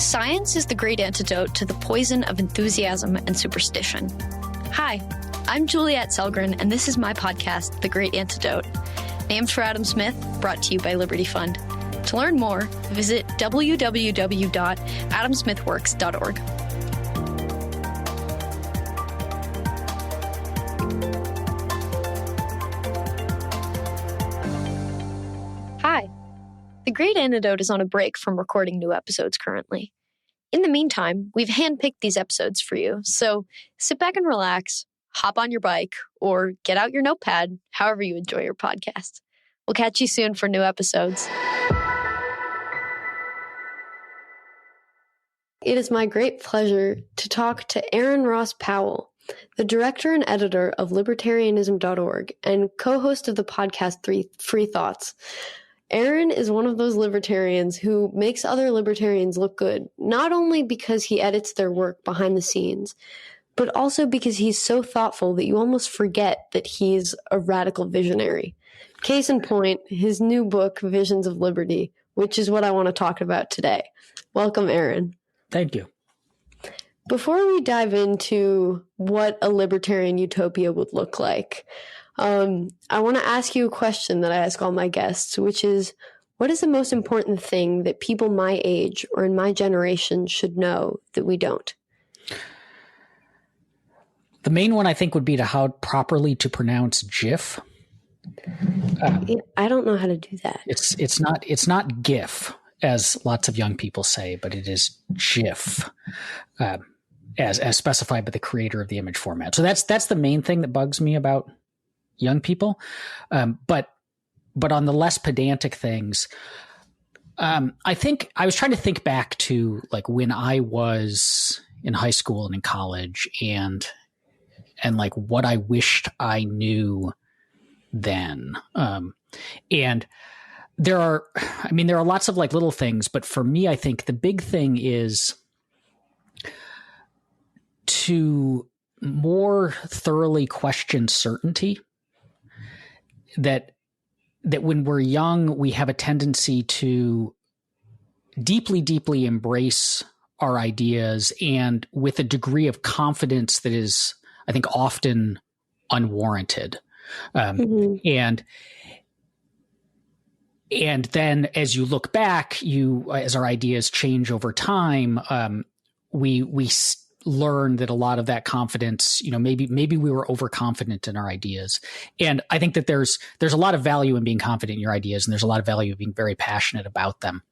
Science is the great antidote to the poison of enthusiasm and superstition. Hi, I'm Juliette Sellgren, and this is my podcast, The Great Antidote, named for Adam Smith, brought to you by Liberty Fund. To learn more, visit www.adamsmithworks.org. Hi. The Great Antidote is on a break from recording new episodes currently. In the meantime, we've handpicked these episodes for you, so sit back and relax, hop on your bike, or get out your notepad, however you enjoy your podcast. We'll catch you soon for new episodes. It is my great pleasure to talk to Aaron Ross Powell, the director and editor of libertarianism.org and co-host of the podcast Free Thoughts. Aaron is one of those libertarians who makes other libertarians look good, not only because he edits their work behind the scenes, but also because he's so thoughtful that you almost forget that he's a radical visionary. Case in point, his new book, Visions of Liberty, which is what I want to talk about today. Welcome, Aaron. Thank you. Before we dive into what a libertarian utopia would look like, I want to ask you a question that I ask all my guests, which is, what is the most important thing that people my age or in my generation should know that we don't? The main one, I think, would be how properly to pronounce GIF. I don't know how to do that. It's not GIF, as lots of young people say, but it is GIF, as specified by the creator of the image format. So that's the main thing that bugs me about young people. But on the less pedantic things, I think I was trying to think back to like when I was in high school and in college and like what I wished I knew then. And there are lots of like little things, but for me, I think the big thing is to more thoroughly question certainty. That when we're young, we have a tendency to deeply, deeply embrace our ideas and with a degree of confidence that is, I think, often unwarranted. And then as you look back, as our ideas change over time, we learn that a lot of that confidence, maybe we were overconfident in our ideas. And I think that there's a lot of value in being confident in your ideas, and there's a lot of value in being very passionate about them.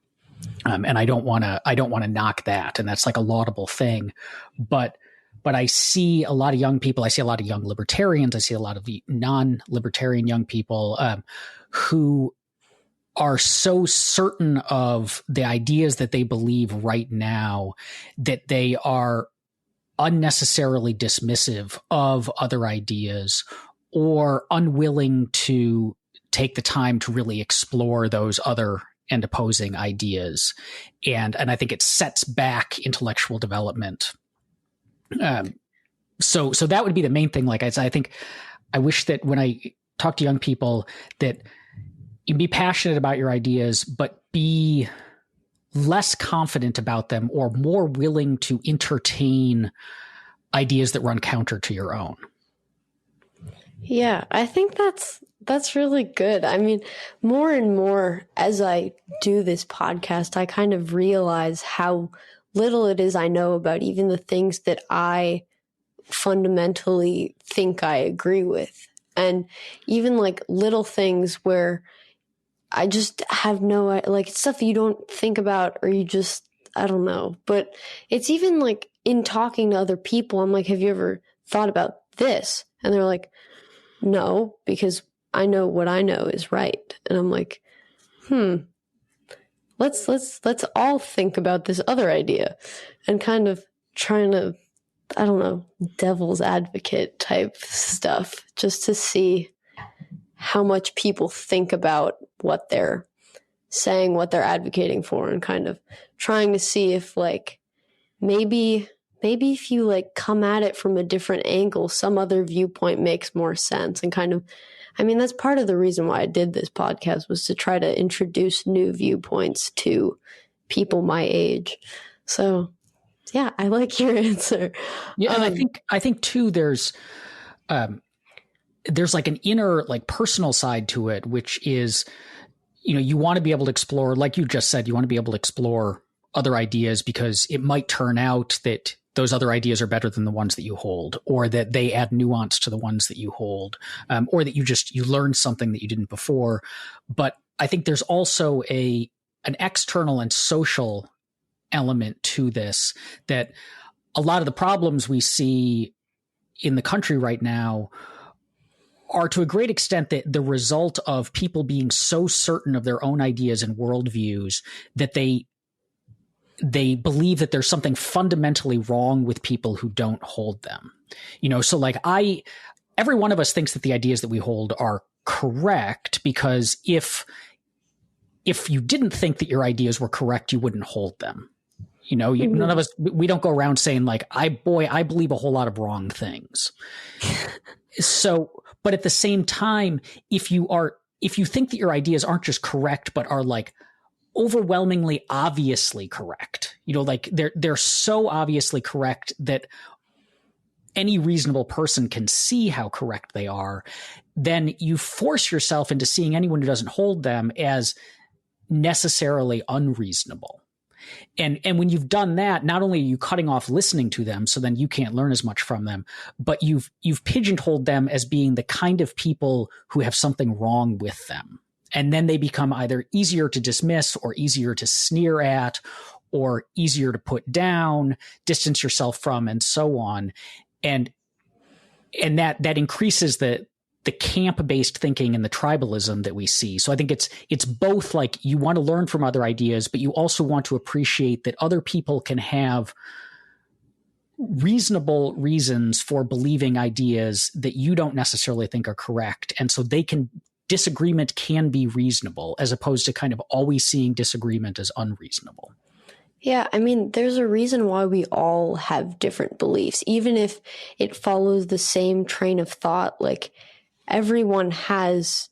And I don't want to knock that. And that's like a laudable thing. But I see a lot of young people, I see a lot of young libertarians, I see a lot of non-libertarian young people who are so certain of the ideas that they believe right now that they are unnecessarily dismissive of other ideas or unwilling to take the time to really explore those other and opposing ideas. And I think it sets back intellectual development. So that would be the main thing. Like I think I wish that when I talk to young people that you be passionate about your ideas, but be less confident about them or more willing to entertain ideas that run counter to your own. Yeah, I think that's really good. I mean, more and more as I do this podcast, I kind of realize how little it is I know about even the things that I fundamentally think I agree with. And even like little things where I just have like stuff you don't think about or you just, I don't know. But it's even like in talking to other people, I'm like, have you ever thought about this? And they're like, no, because I know what I know is right. And I'm like, let's all think about this other idea and kind of trying to, I don't know, devil's advocate type stuff just to see how much people think about what they're saying, what they're advocating for, and kind of trying to see if like maybe if you like come at it from a different angle, some other viewpoint makes more sense. And kind of, I mean, that's part of the reason why I did this podcast, was to try to introduce new viewpoints to people my age. So yeah, I like your answer. Yeah. And I think too, there's like an inner, like personal side to it, which is, you want to be able to explore, like you just said, you want to be able to explore other ideas because it might turn out that those other ideas are better than the ones that you hold, or that they add nuance to the ones that you hold, or that you learn something that you didn't before. But I think there's also an external and social element to this, that a lot of the problems we see in the country right now are to a great extent the result of people being so certain of their own ideas and worldviews that they believe that there's something fundamentally wrong with people who don't hold them. So like every one of us thinks that the ideas that we hold are correct, because if you didn't think that your ideas were correct, you wouldn't hold them. None of us, we don't go around saying like, I believe a whole lot of wrong things. So, but at the same time, if you think that your ideas aren't just correct, but are like overwhelmingly obviously correct, like they're so obviously correct that any reasonable person can see how correct they are, then you force yourself into seeing anyone who doesn't hold them as necessarily unreasonable. And when you've done that, not only are you cutting off listening to them, so then you can't learn as much from them, but you've pigeonholed them as being the kind of people who have something wrong with them. And then they become either easier to dismiss or easier to sneer at or easier to put down, distance yourself from, and so on. And that increases the camp-based thinking and the tribalism that we see. So I think it's both like you want to learn from other ideas, but you also want to appreciate that other people can have reasonable reasons for believing ideas that you don't necessarily think are correct. And so disagreement can be reasonable, as opposed to kind of always seeing disagreement as unreasonable. Yeah, I mean, there's a reason why we all have different beliefs, even if it follows the same train of thought. Like, everyone has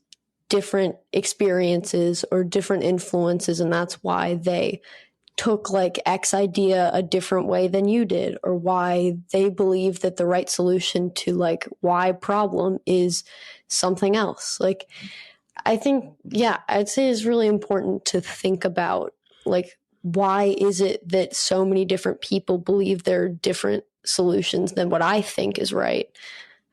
different experiences or different influences, and that's why they took like X idea a different way than you did, or why they believe that the right solution to like Y problem is something else. Like, I think, yeah, I'd say it's really important to think about like, why is it that so many different people believe there are different solutions than what I think is right?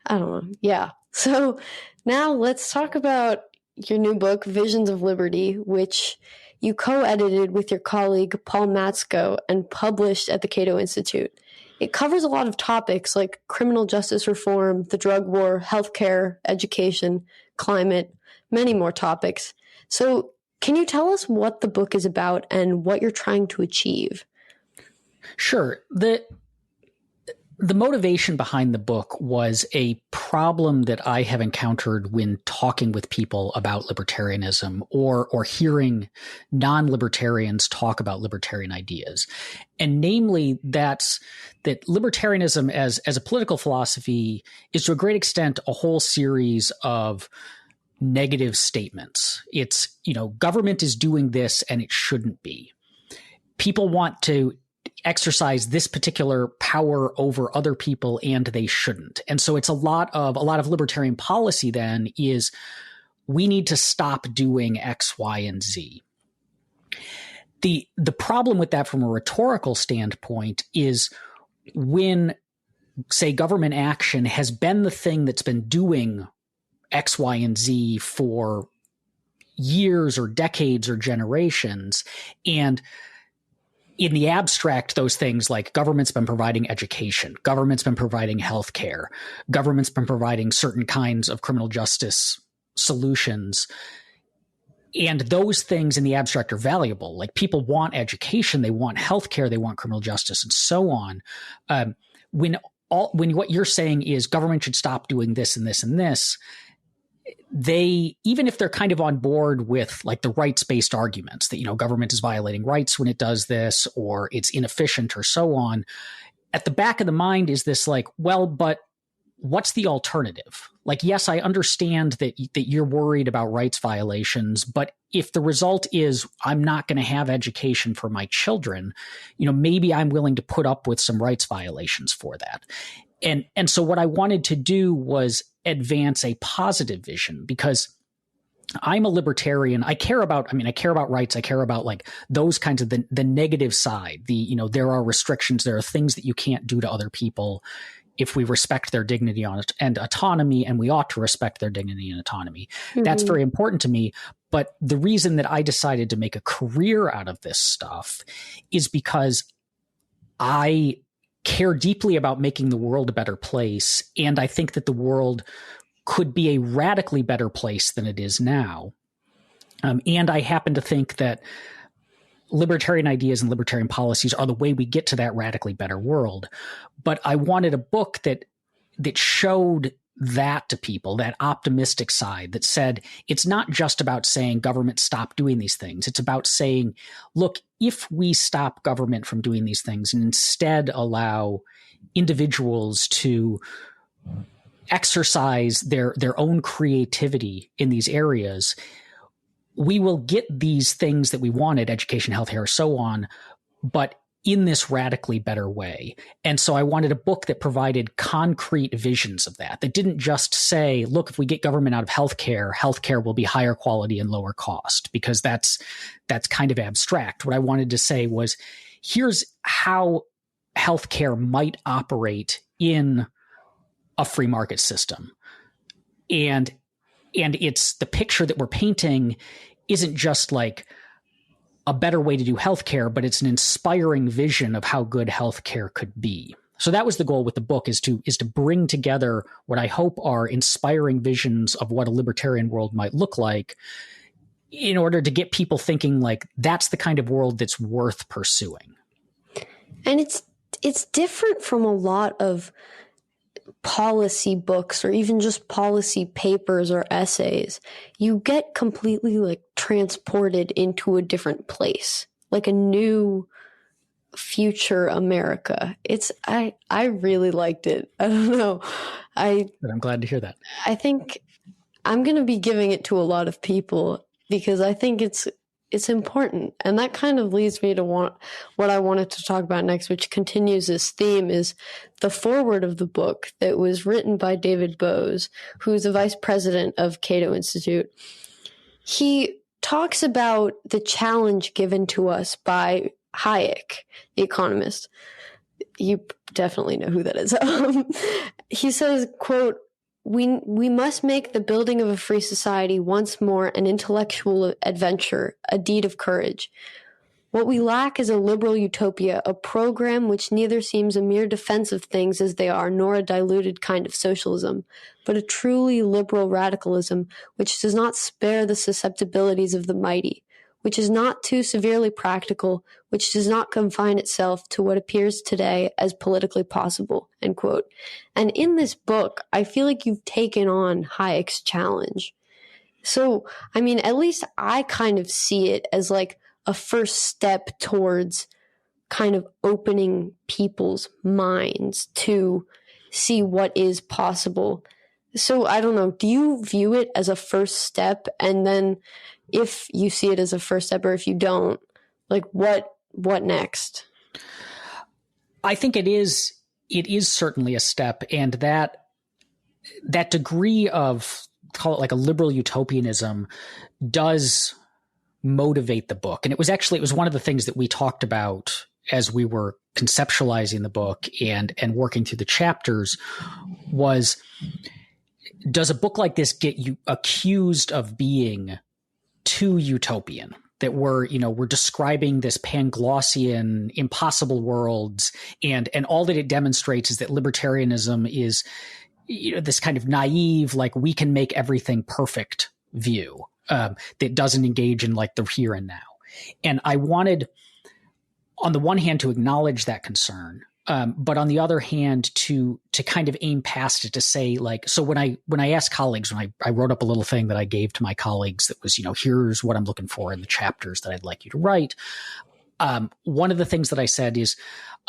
I don't know. Yeah. So now let's talk about your new book, Visions of Liberty, which you co-edited with your colleague Paul Matzko and published at the Cato Institute. It covers a lot of topics like criminal justice reform, the drug war, healthcare, education, climate, many more topics. So can you tell us what the book is about and what you're trying to achieve? Sure. The motivation behind the book was a problem that I have encountered when talking with people about libertarianism or hearing non-libertarians talk about libertarian ideas. And namely, that libertarianism as a political philosophy is to a great extent a whole series of negative statements. It's, government is doing this and it shouldn't be. People want to exercise this particular power over other people and they shouldn't. And so it's a lot of libertarian policy then is we need to stop doing X, Y, and Z. The problem with that from a rhetorical standpoint is when, say, government action has been the thing that's been doing X, Y, and Z for years or decades or generations, and in the abstract, those things like government's been providing education, government's been providing healthcare, government's been providing certain kinds of criminal justice solutions. And those things in the abstract are valuable. Like, people want education, they want healthcare, they want criminal justice, and so on. When what you're saying is government should stop doing this and this and this, they, even if they're kind of on board with like the rights-based arguments that, government is violating rights when it does this, or it's inefficient or so on, at the back of the mind is this like, well, but what's the alternative? Like, yes, I understand that you're worried about rights violations, but if the result is I'm not going to have education for my children, maybe I'm willing to put up with some rights violations for that. And so what I wanted to do was advance a positive vision, because I'm a libertarian. I care about rights. I care about like those kinds of the negative side. There are restrictions. There are things that you can't do to other people if we respect their dignity and autonomy, and we ought to respect their dignity and autonomy. Mm-hmm. That's very important to me. But the reason that I decided to make a career out of this stuff is because I care deeply about making the world a better place. And I think that the world could be a radically better place than it is now. And I happen to think that libertarian ideas and libertarian policies are the way we get to that radically better world. But I wanted a book that showed that to people, that optimistic side that said, it's not just about saying government stop doing these things. It's about saying, look, if we stop government from doing these things and instead allow individuals to exercise their own creativity in these areas, we will get these things that we wanted, education, healthcare, so on, but in this radically better way. And so I wanted a book that provided concrete visions of that didn't just say, look, if we get government out of healthcare will be higher quality and lower cost, because that's kind of abstract. What I wanted to say was, here's how healthcare might operate in a free market system. And it's the picture that we're painting isn't just like a better way to do healthcare, but it's an inspiring vision of how good healthcare could be. So that was the goal with the book, is to bring together what I hope are inspiring visions of what a libertarian world might look like, in order to get people thinking like that's the kind of world that's worth pursuing. And it's different from a lot of policy books or even just policy papers or essays. You get completely like transported into a different place, like a new future America. I really liked it. I don't know. I'm glad to hear that. I think I'm going to be giving it to a lot of people because I think it's important. And that kind of leads me to what I wanted to talk about next, which continues this theme, is the foreword of the book that was written by David Bose, who's the vice president of Cato Institute. He talks about the challenge given to us by Hayek, the economist. You definitely know who that is. He says, quote, We must make the building of a free society once more an intellectual adventure, a deed of courage. What we lack is a liberal utopia, a program which neither seems a mere defense of things as they are, nor a diluted kind of socialism, but a truly liberal radicalism which does not spare the susceptibilities of the mighty, which is not too severely practical, which does not confine itself to what appears today as politically possible, end quote. And in this book, I feel like you've taken on Hayek's challenge. So, I mean, at least I kind of see it as like a first step towards kind of opening people's minds to see what is possible. So, I don't know, do you view it as a first step? And then if you see it as a first step, or if you don't, like what next? I think it is certainly a step, and that degree of, call it like a liberal utopianism, does motivate the book. And it was one of the things that we talked about as we were conceptualizing the book and working through the chapters was, does a book like this get you accused of being too utopian, that we're describing this Panglossian impossible worlds, and all that it demonstrates is that libertarianism is this kind of naive, like we can make everything perfect view that doesn't engage in like the here and now. And I wanted, on the one hand, to acknowledge that concern, but on the other hand, to kind of aim past it, to say like, so when I asked colleagues, when I wrote up a little thing that I gave to my colleagues that was, here's what I'm looking for in the chapters that I'd like you to write. One of the things that I said is,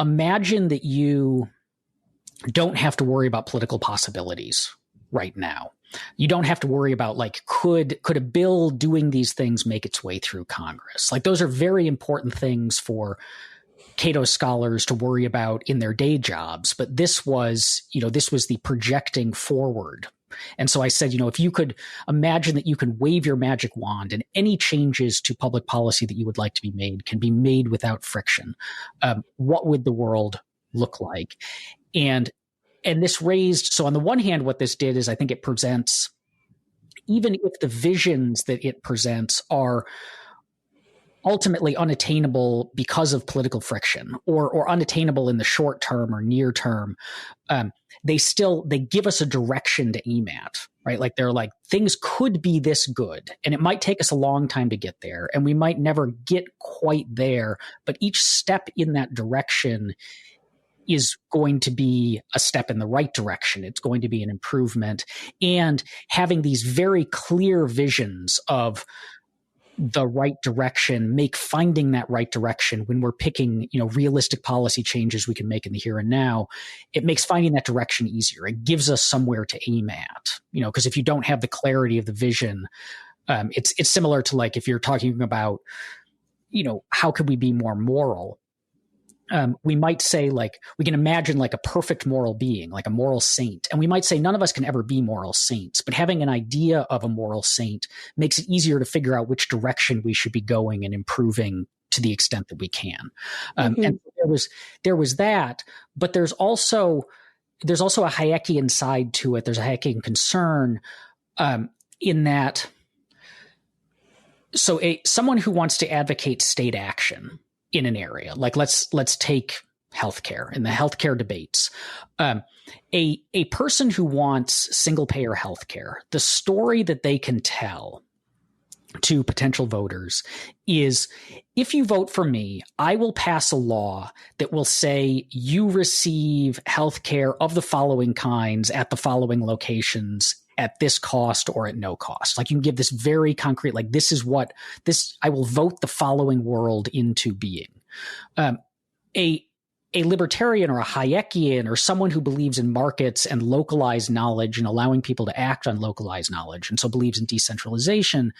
imagine that you don't have to worry about political possibilities right now. You don't have to worry about, like, could a bill doing these things make its way through Congress? Like, those are very important things for Cato scholars to worry about in their day jobs. But this was the projecting forward. And so I said, if you could imagine that you could wave your magic wand and any changes to public policy that you would like to be made can be made without friction, what would the world look like? And this raised, so on the one hand, what this did is I think it presents, even if the visions that it presents are ultimately unattainable because of political friction, or unattainable in the short term or near term, they give us a direction to aim at, right? Like, they're like, things could be this good, and it might take us a long time to get there, and we might never get quite there, but each step in that direction is going to be a step in the right direction. It's going to be an improvement. And having these very clear visions of the right direction make finding that right direction when we're picking, realistic policy changes we can make in the here and now, it makes finding that direction easier. It gives us somewhere to aim at, because if you don't have the clarity of the vision, it's similar to, like, if you're talking about, how could we be more moral? We might say, like, we can imagine like a perfect moral being, like a moral saint. And we might say none of us can ever be moral saints, but having an idea of a moral saint makes it easier to figure out which direction we should be going and improving to the extent that we can. And there was that, but there's also a Hayekian side to it. There's a Hayekian concern in that. So someone who wants to advocate state action in an area, like let's take healthcare, in the healthcare debates, a person who wants single payer healthcare, the story that they can tell to potential voters is, if you vote for me, I will pass a law that will say you receive healthcare of the following kinds at the following locations at this cost or at no cost. Like, you can give this very concrete, like, I will vote the following world into being. A libertarian or a Hayekian or someone who believes in markets and localized knowledge and allowing people to act on localized knowledge, and so believes in decentralization,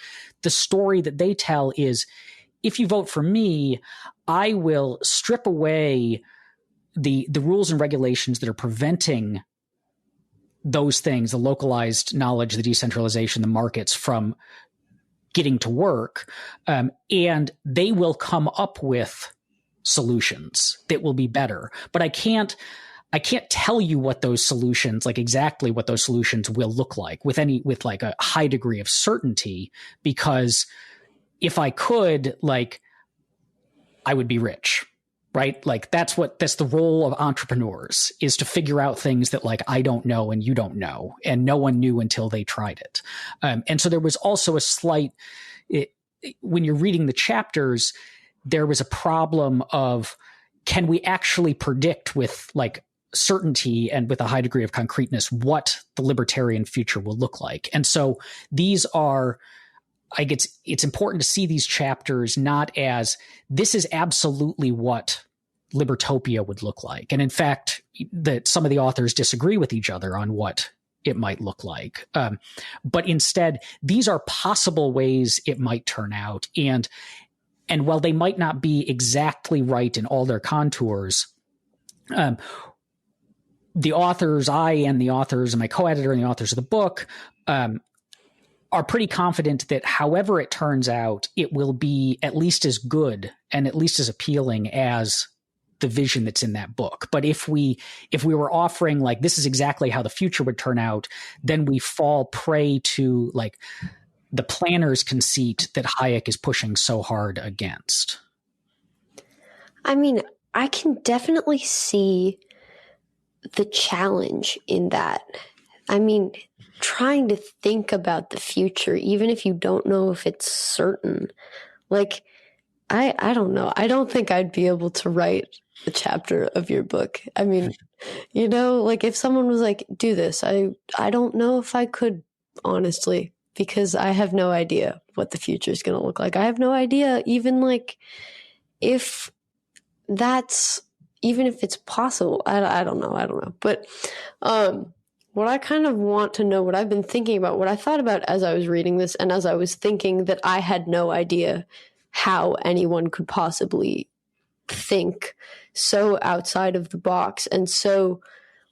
the story that they tell is, if you vote for me, I will strip away the rules and regulations that are preventing those things, the localized knowledge, the decentralization, the markets, from getting to work. And they will come up with solutions that will be better. But I can't tell you what those solutions, like exactly what those solutions will look like with like a high degree of certainty, because if I could, like, I would be rich. Right? Like, that's the role of entrepreneurs, is to figure out things that, like, I don't know and you don't know, and no one knew until they tried it. And so there was also a slight, when you're reading the chapters, there was a problem of, can we actually predict with, like, certainty and with a high degree of concreteness what the libertarian future will look like? And so these are, like, it's important to see these chapters not as, this is absolutely what libertopia would look like. And in fact, that some of the authors disagree with each other on what it might look like. But instead, these are possible ways it might turn out. And while they might not be exactly right in all their contours, the authors, I and the authors and my co-editor and the authors of the book, are pretty confident that however it turns out, it will be at least as good and at least as appealing as the vision that's in that book. But if we were offering, like, this is exactly how the future would turn out, then we fall prey to, like, the planner's conceit that Hayek is pushing so hard against. I mean, I can definitely see the challenge in that. I mean, trying to think about the future, even if you don't know if it's certain, like, I don't know. I don't think I'd be able to write a chapter of your book. I mean, like, if someone was like, do this, I don't know if I could, honestly, because I have no idea what the future is going to look like. I have no idea even, like, if that's, even if it's possible. I don't know. But what I kind of want to know, what I've been thinking about, what I thought about as I was reading this and as I was thinking that I had no idea how anyone could possibly think so outside of the box. And so,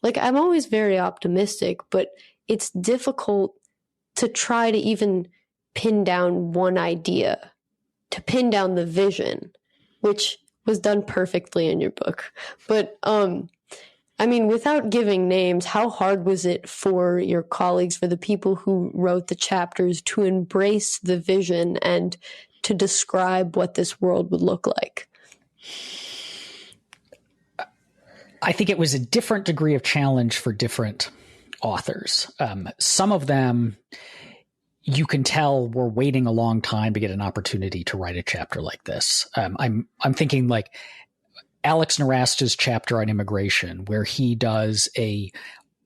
like, I'm always very optimistic, but it's difficult to try to even pin down one idea, to pin down the vision, which was done perfectly in your book. But, I mean, without giving names, how hard was it for your colleagues, for the people who wrote the chapters, to embrace the vision and to describe what this world would look like? I think it was a different degree of challenge for different authors. Some of them, you can tell, were waiting a long time to get an opportunity to write a chapter like this. I'm thinking like Alex Narasta's chapter on immigration, where he does a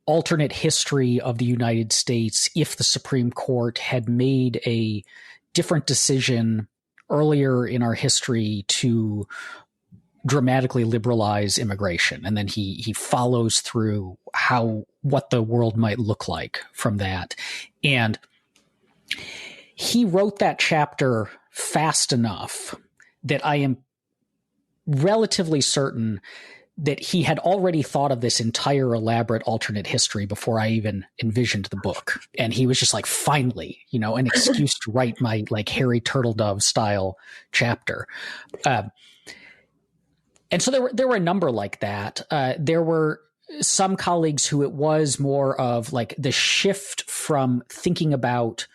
alternate history of the United States if the Supreme Court had made a different decision earlier in our history to dramatically liberalize immigration. And then he follows through what the world might look like from that. And he wrote that chapter fast enough that I am relatively certain that he had already thought of this entire elaborate alternate history before I even envisioned the book. And he was just like, finally, an excuse to write my like Harry Turtledove style chapter. And so there were a number like that. There were some colleagues who it was more of like the shift from thinking about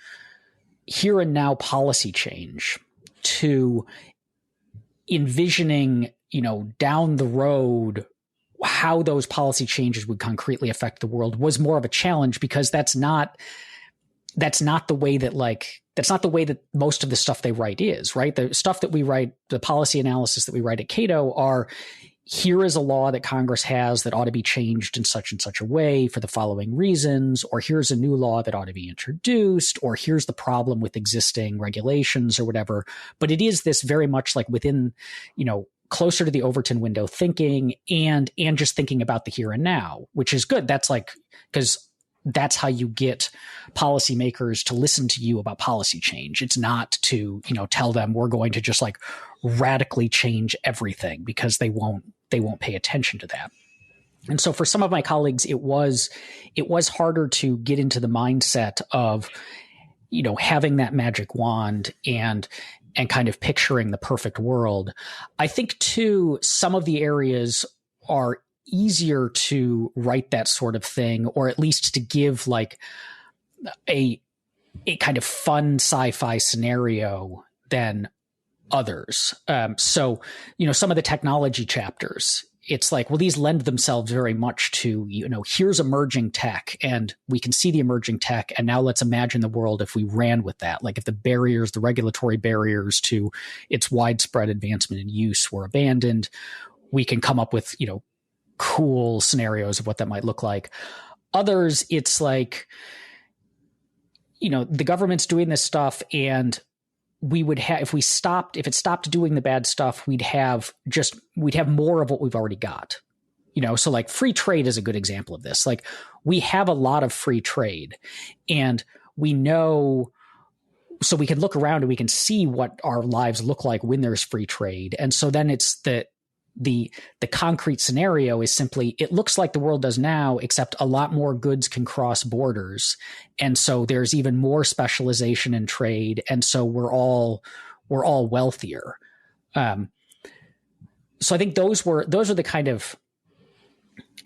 here and now policy change to envisioning, down the road, how those policy changes would concretely affect the world was more of a challenge, because that's not the way that most of the stuff they write is, right? The stuff that we write, the policy analysis that we write at Cato are, here is a law that Congress has that ought to be changed in such and such a way for the following reasons, or here's a new law that ought to be introduced, or here's the problem with existing regulations or whatever. But it is this very much like within, closer to the Overton window thinking and just thinking about the here and now, which is good. That's like, because that's how you get policymakers to listen to you about policy change. It's not to, tell them we're going to just like radically change everything, because they won't pay attention to that. And so for some of my colleagues, it was harder to get into the mindset of, having that magic wand and kind of picturing the perfect world. I think too, some of the areas are easier to write that sort of thing, or at least to give like a kind of fun sci-fi scenario than others. So, some of the technology chapters, it's like, well, these lend themselves very much to, here's emerging tech and we can see the emerging tech. And now let's imagine the world if we ran with that. Like if the regulatory barriers to its widespread advancement and use were abandoned, we can come up with, cool scenarios of what that might look like. Others, it's like, the government's doing this stuff, and we would have, if it stopped doing the bad stuff, we'd have more of what we've already got. So like free trade is a good example of this. Like we have a lot of free trade, and we know, so we can look around and we can see what our lives look like when there's free trade. And so then it's the concrete scenario is simply, it looks like the world does now, except a lot more goods can cross borders. And so there's even more specialization in trade. And so we're all wealthier. So I think those are the kind of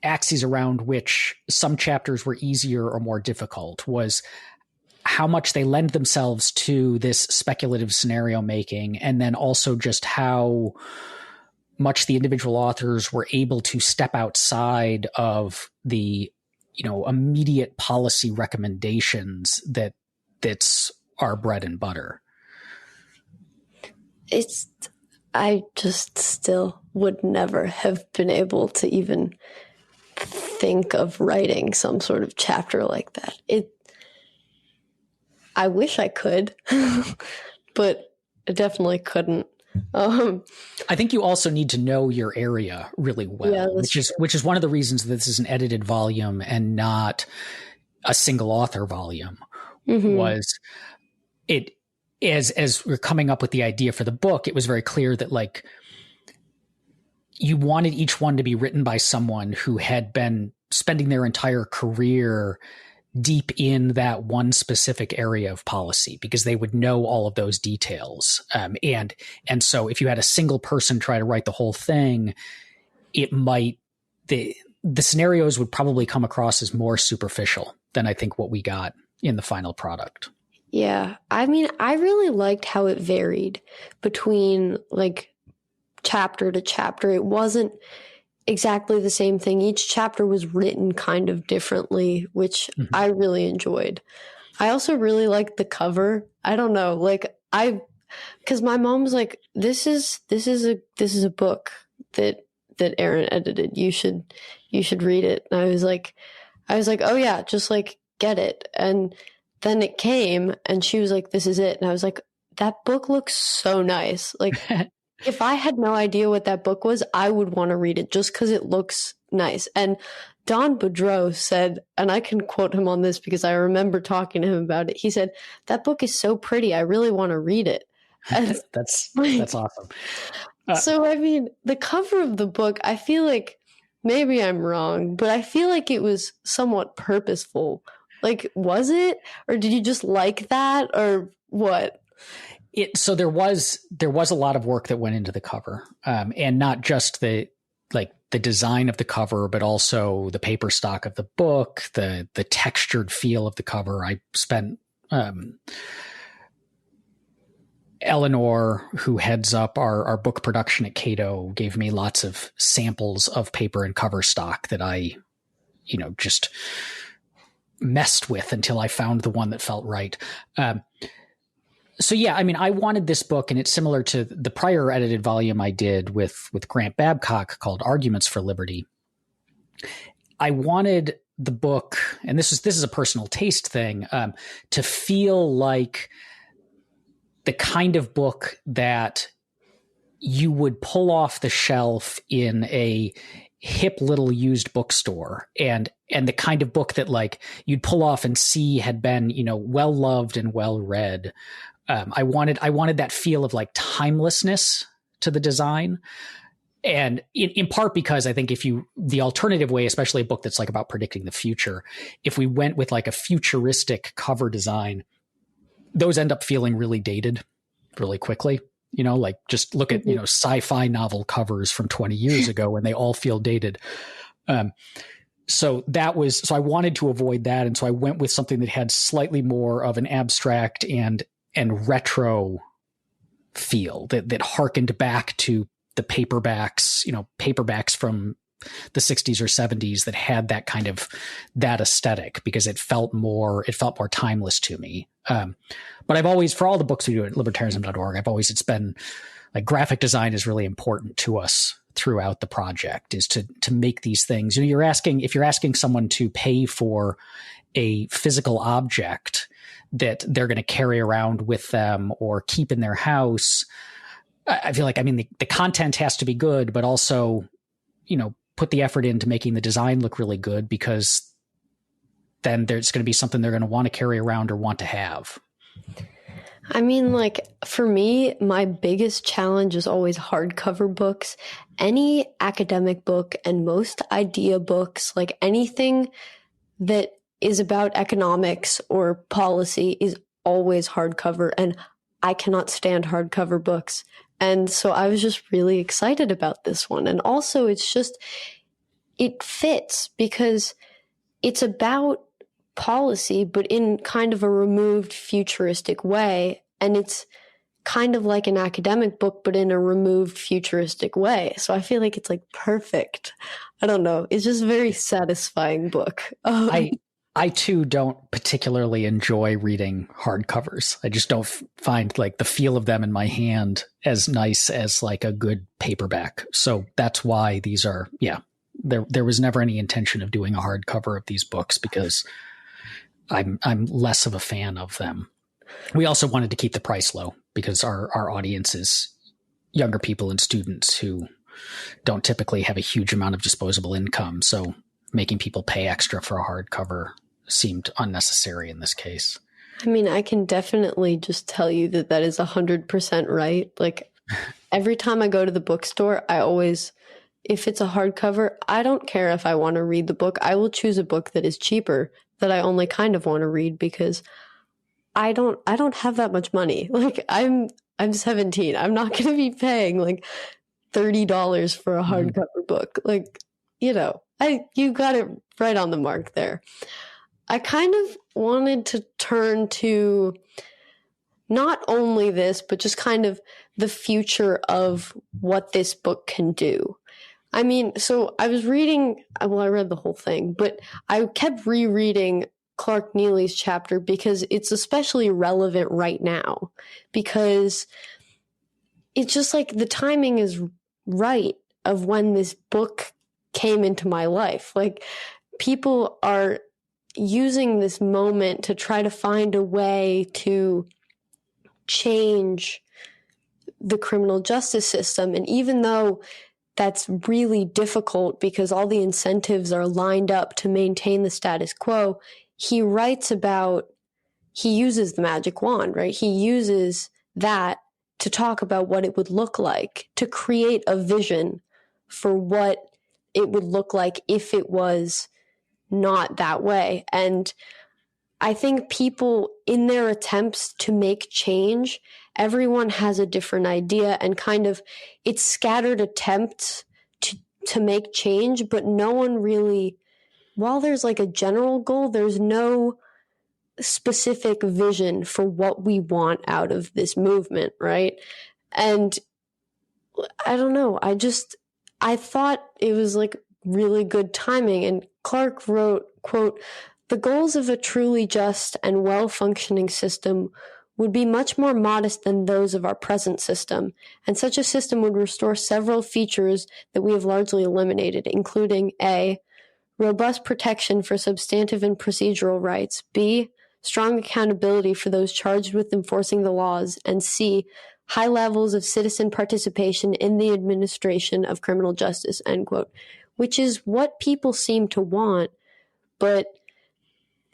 axes around which some chapters were easier or more difficult, was how much they lend themselves to this speculative scenario making. And then also just how much the individual authors were able to step outside of the, immediate policy recommendations that's our bread and butter. I just still would never have been able to even think of writing some sort of chapter like that. I wish I could, but I definitely couldn't. I think you also need to know your area really well, Yeah, which is one of the reasons that this is an edited volume and not a single author volume. Was it as we're coming up with the idea for the book, it was very clear that like you wanted each one to be written by someone who had been spending their entire career deep in that one specific area of policy, because they would know all of those details. And so if you had a single person try to write the whole thing, it might, the scenarios would probably come across as more superficial than I think what we got in the final product. Yeah. I mean, I really liked how it varied between like chapter to chapter. It wasn't exactly the same thing. Each chapter was written kind of differently, which I really enjoyed. I also really liked the cover. I don't know, like because my mom was like, this is a book that Aaron edited. You should read it. And I was like, oh yeah, just like get it. And then it came and she was like, this is it. And I was like, that book looks so nice. Like if I had no idea what that book was, I would want to read it just because it looks nice. And Don Boudreau said, and I can quote him on this because I remember talking to him about it. He said, that book is so pretty. I really want to read it. And that's awesome. So, I mean, the cover of the book, I feel like maybe I'm wrong, but I feel like it was somewhat purposeful. Like, was it? Or did you just like that? Or what? So there was a lot of work that went into the cover, and not just the design of the cover, but also the paper stock of the book, the textured feel of the cover. I spent Eleanor, who heads up our book production at Cato, gave me lots of samples of paper and cover stock that I, just messed with until I found the one that felt right. So yeah, I mean, I wanted this book, and it's similar to the prior edited volume I did with Grant Babcock called Arguments for Liberty. I wanted the book, and this is a personal taste thing, to feel like the kind of book that you would pull off the shelf in a hip little used bookstore, and the kind of book that like you'd pull off and see had been, well loved and well read. I wanted that feel of like timelessness to the design. And in part because I think the alternative way, especially a book that's like about predicting the future, if we went with like a futuristic cover design, those end up feeling really dated really quickly. Like just look at, sci-fi novel covers from 20 years ago and they all feel dated. So I wanted to avoid that. And so I went with something that had slightly more of an abstract and retro feel that harkened back to the paperbacks from the 60s or 70s that had that kind of that aesthetic, because it felt more timeless to me. But I've always, for all the books we do at libertarianism.org, it's been like graphic design is really important to us throughout the project, is to make these things. If you're asking someone to pay for a physical object that they're going to carry around with them or keep in their house, I feel like, the content has to be good, but also, put the effort into making the design look really good, because then there's going to be something they're going to want to carry around or want to have. For me, my biggest challenge is always hardcover books. Any academic book and most idea books, like anything that is about economics or policy, is always hardcover, and I cannot stand hardcover books. And so I was just really excited about this one. And also it fits because it's about policy, but in kind of a removed futuristic way. And it's kind of like an academic book, but in a removed futuristic way. So I feel like it's like perfect. I don't know. It's just a very satisfying book. I too don't particularly enjoy reading hardcovers. I just don't find like the feel of them in my hand as nice as like a good paperback. So that's why these are, there was never any intention of doing a hardcover of these books, because I'm less of a fan of them. We also wanted to keep the price low because our audience is younger people and students who don't typically have a huge amount of disposable income. So making people pay extra for a hardcover seemed unnecessary in this case. I mean, I can definitely just tell you that that is 100% right. Like every time I go to the bookstore, I always, if it's a hardcover, I don't care if I want to read the book. I will choose a book that is cheaper that I only kind of want to read because I don't have that much money. Like I'm 17. I'm not going to be paying like $30 for a hardcover book. Like, you got it right on the mark there. I kind of wanted to turn to not only this, but just kind of the future of what this book can do. I mean, so I was reading, well, I read the whole thing, but I kept rereading Clark Neely's chapter because it's especially relevant right now, because it's just like the timing is right of when this book came into my life. Like people are using this moment to try to find a way to change the criminal justice system. And even though that's really difficult because all the incentives are lined up to maintain the status quo, he writes about, he uses the magic wand, right? He uses that to talk about what it would look like, to create a vision for what it would look like if it was not that way. And I think people, in their attempts to make change, everyone has a different idea and kind of, it's scattered attempts to make change, but no one really, while there's like a general goal, there's no specific vision for what we want out of this movement, right? And I don't know, I thought it was like really good timing. And Clark wrote, quote, "The goals of a truly just and well-functioning system would be much more modest than those of our present system, and such a system would restore several features that we have largely eliminated, including A, robust protection for substantive and procedural rights, B, strong accountability for those charged with enforcing the laws, and C, high levels of citizen participation in the administration of criminal justice," end quote, which is what people seem to want, but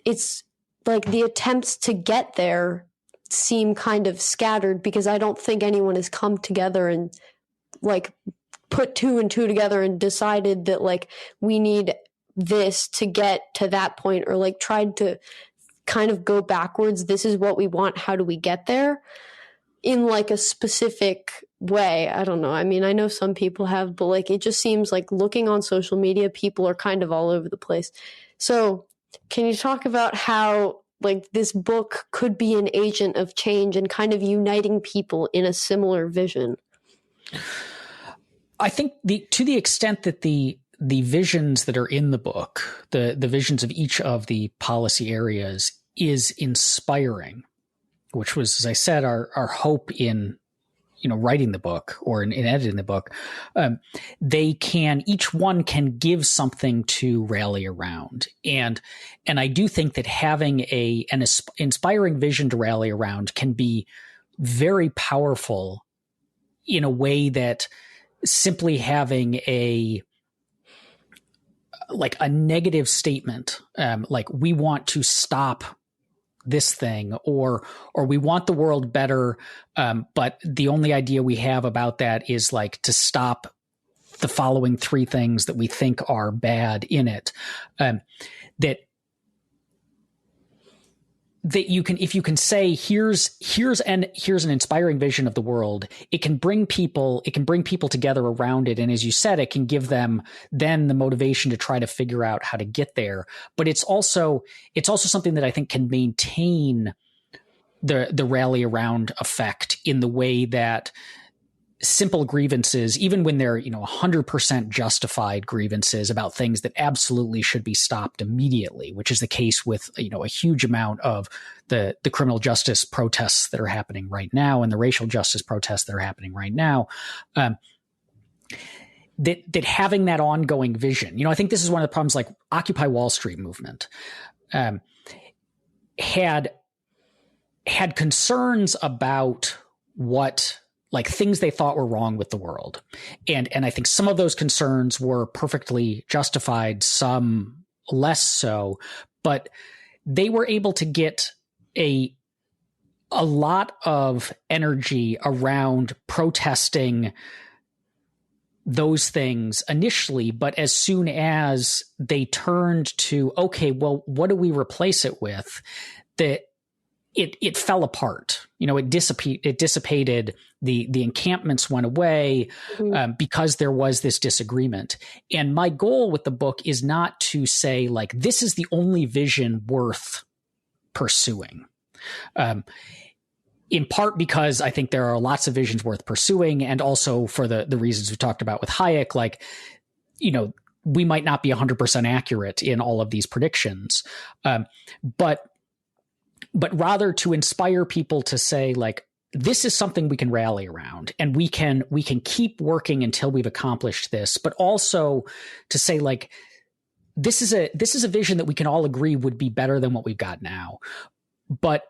it's like the attempts to get there seem kind of scattered because I don't think anyone has come together and like put two and two together and decided that like we need this to get to that point, or like tried to kind of go backwards. This is what we want. How do we get there in like a specific way? I don't know. I mean, I know some people have, but like it just seems like looking on social media, people are kind of all over the place. So can you talk about how like this book could be an agent of change and kind of uniting people in a similar vision? I think to the extent that the visions that are in the book, the visions of each of the policy areas is inspiring, which was, as I said, our hope in writing the book or in editing the book. Each one can give something to rally around. And I do think that having an inspiring vision to rally around can be very powerful in a way that simply having a negative statement, like we want to stop this thing, or we want the world better, but the only idea we have about that is like to stop the following three things that we think are bad in it. That you can, if you can say here's an inspiring vision of the world, it can bring people together around it, and as you said, it can give them then the motivation to try to figure out how to get there. But it's also something that I think can maintain the rally around effect in the way that simple grievances, even when they're 100% justified grievances about things that absolutely should be stopped immediately, which is the case with a huge amount of the criminal justice protests that are happening right now and the racial justice protests that are happening right now. That having that ongoing vision, I think this is one of the problems. Like Occupy Wall Street movement had concerns about what like things they thought were wrong with the world. And I think some of those concerns were perfectly justified, some less so, but they were able to get a lot of energy around protesting those things initially, but as soon as they turned to, okay, well, what do we replace it with? It fell apart. It dissipated. The encampments went away because there was this disagreement. And my goal with the book is not to say, like, this is the only vision worth pursuing. In part because I think there are lots of visions worth pursuing, and also for the reasons we talked about with Hayek, like, we might not be 100% accurate in all of these predictions, but rather to inspire people to say, like, this is something we can rally around, and we can keep working until we've accomplished this, but also to say, like, this is a vision that we can all agree would be better than what we've got now, but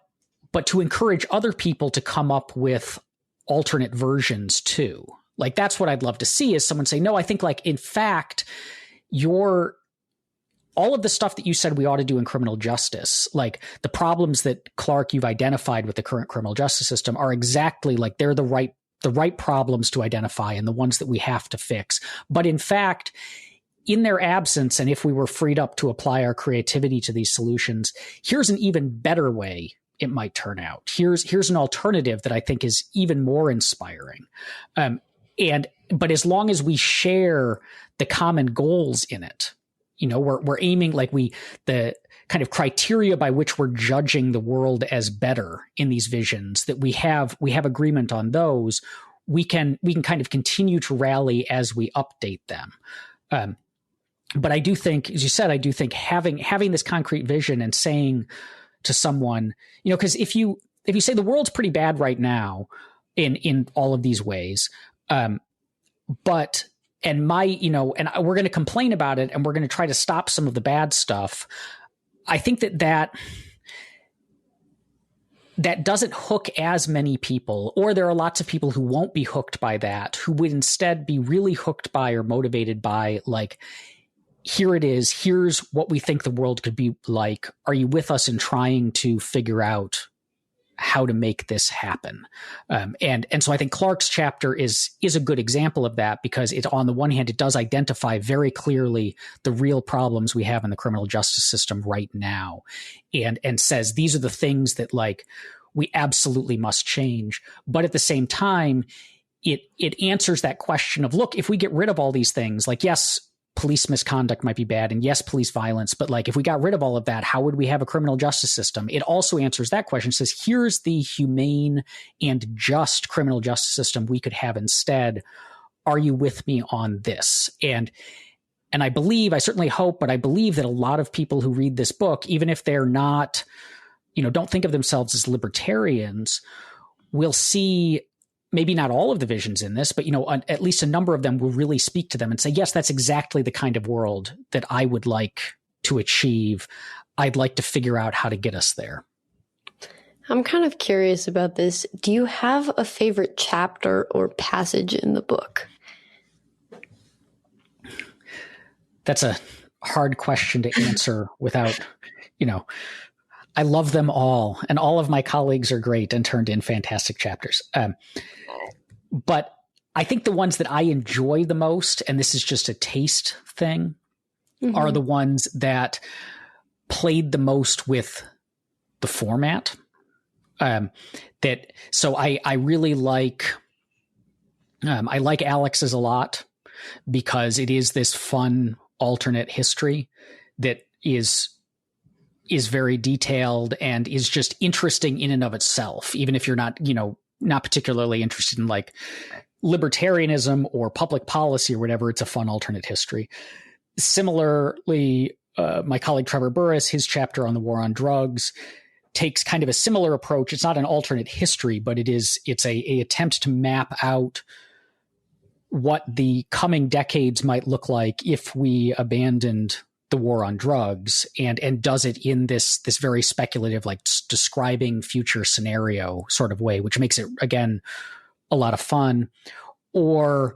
to encourage other people to come up with alternate versions too. Like, that's what I'd love to see, is someone say, no, I think, like, in fact, all of the stuff that you said we ought to do in criminal justice, like the problems that, Clark, you've identified with the current criminal justice system are exactly, like, they're the right problems to identify and the ones that we have to fix. But in fact, in their absence, and if we were freed up to apply our creativity to these solutions, here's an even better way it might turn out. Here's an alternative that I think is even more inspiring. But as long as we share the common goals in it, we're aiming, like, the kind of criteria by which we're judging the world as better in these visions, that we have agreement on those, we can kind of continue to rally as we update them. But I do think, as you said, having this concrete vision and saying to someone, because if you say the world's pretty bad right now in all of these ways, and we're going to complain about it, and we're going to try to stop some of the bad stuff, I think that doesn't hook as many people, or there are lots of people who won't be hooked by that, who would instead be really hooked by or motivated by, like, here it is. Here's what we think the world could be like. Are you with us in trying to figure out how to make this happen? And so I think Clark's chapter is a good example of that, because it, on the one hand, it does identify very clearly the real problems we have in the criminal justice system right now, and says these are the things that, like, we absolutely must change. But at the same time, it answers that question of, look, if we get rid of all these things, like, yes, police misconduct might be bad, and yes, police violence, but, like, if we got rid of all of that, how would we have a criminal justice system? It also answers that question. It says, here's the humane and just criminal justice system we could have instead. Are you with me on this? And I believe, I certainly hope, but I believe that a lot of people who read this book, even if they're not, don't think of themselves as libertarians, will see maybe not all of the visions in this, but, at least a number of them will really speak to them and say, yes, that's exactly the kind of world that I would like to achieve. I'd like to figure out how to get us there. I'm kind of curious about this. Do you have a favorite chapter or passage in the book? That's a hard question to answer without, I love them all, and all of my colleagues are great and turned in fantastic chapters. But I think the ones that I enjoy the most, and this is just a taste thing, are the ones that played the most with the format. So I really like, I like Alex's a lot, because it is this fun alternate history that is very detailed and is just interesting in and of itself, even if you're not, not particularly interested in, like, libertarianism or public policy or whatever. It's a fun alternate history. Similarly, my colleague Trevor Burrus, his chapter on the war on drugs, takes kind of a similar approach. It's not an alternate history, but it's a attempt to map out what the coming decades might look like if we abandoned the war on drugs, and does it in this very speculative, like, describing future scenario sort of way, which makes it, again, a lot of fun. Or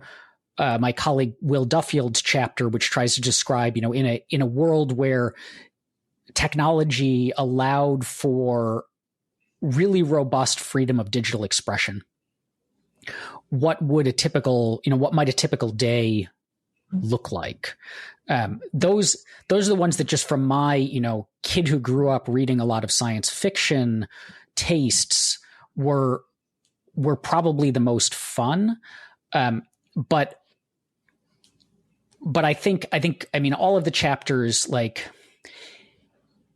my colleague Will Duffield's chapter, which tries to describe, in a world where technology allowed for really robust freedom of digital expression, what might a typical day look like? Those are the ones that, just from my, kid who grew up reading a lot of science fiction tastes, were probably the most fun. But I think, all of the chapters, like,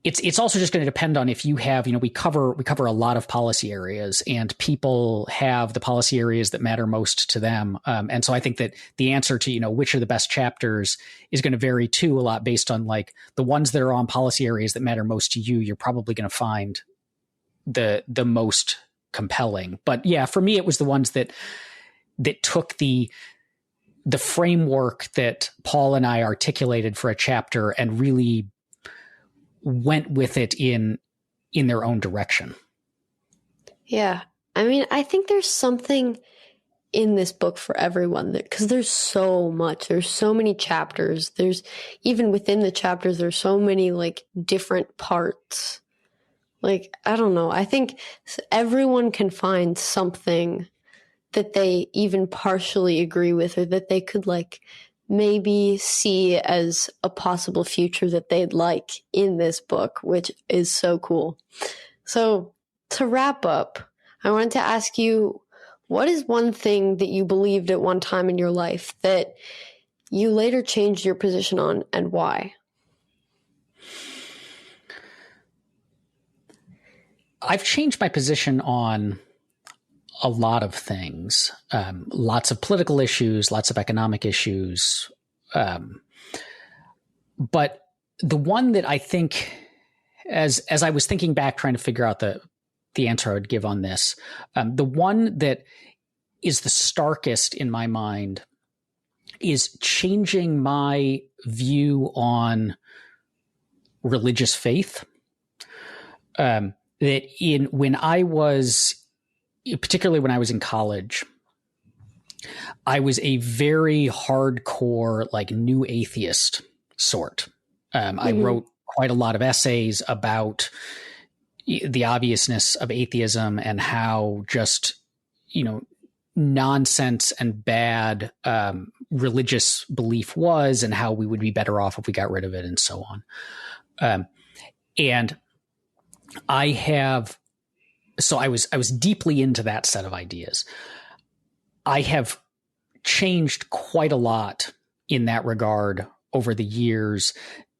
it's also just going to depend on if you have, we cover a lot of policy areas, and people have the policy areas that matter most to them. And so I think that the answer to, which are the best chapters is going to vary too, a lot based on, like, the ones that are on policy areas that matter most to you. You're probably going to find the most compelling. But yeah, for me, it was the ones that took the framework that Paul and I articulated for a chapter and really went with it in their own direction. Yeah. I think there's something in this book for everyone, because there's so much, there's so many chapters. There's, even within the chapters, there's so many, like, different parts. Like, I don't know. I think everyone can find something that they even partially agree with, or that they could, like, maybe see as a possible future that they'd like in this book, which is so cool. So to wrap up, I wanted to ask you, what is one thing that you believed at one time in your life that you later changed your position on, and why? I've changed my position on a lot of things, lots of political issues, lots of economic issues. But the one that I think, as I was thinking back, trying to figure out the answer I would give on this, the one that is the starkest in my mind is changing my view on religious faith. Particularly when I was in college, I was a very hardcore, like, new atheist sort. I wrote quite a lot of essays about the obviousness of atheism and how just, nonsense and bad religious belief was, and how we would be better off if we got rid of it, and so on. And so I was deeply into that set of ideas. I have changed quite a lot in that regard over the years,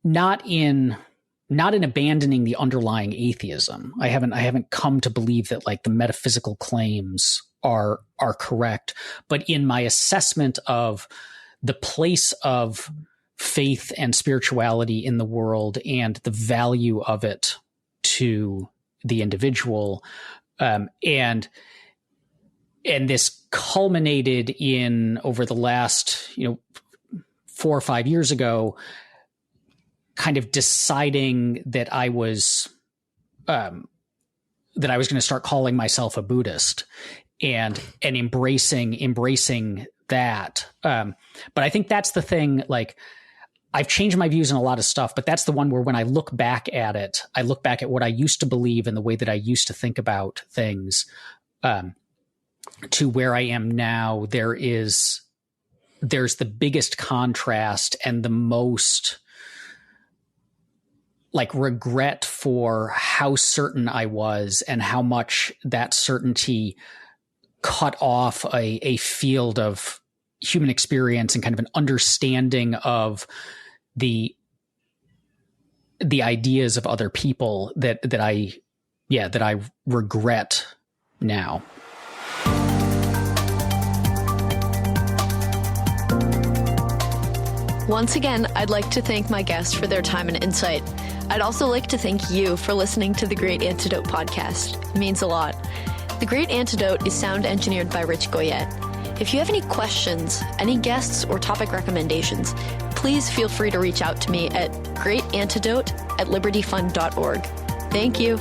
not in abandoning the underlying atheism. I haven't come to believe that, like, the metaphysical claims are correct, but in my assessment of the place of faith and spirituality in the world and the value of it to the individual. And this culminated in, over the last, 4 or 5 years ago, kind of deciding that I was going to start calling myself a Buddhist and embracing that. But I think that's the thing, like, I've changed my views on a lot of stuff, but that's the one where, when I look back at it, I look back at what I used to believe and the way that I used to think about things, to where I am now. There's the biggest contrast and the most, like, regret for how certain I was and how much that certainty cut off a field of human experience and kind of an understanding of the ideas of other people that I regret now. Once again, I'd like to thank my guests for their time and insight. I'd also like to thank you for listening to the Great Antidote podcast. It means a lot. The Great Antidote is sound engineered by Rich Goyette. If you have any questions, any guests, or topic recommendations, please feel free to reach out to me at greatantidote@libertyfund.org. Thank you.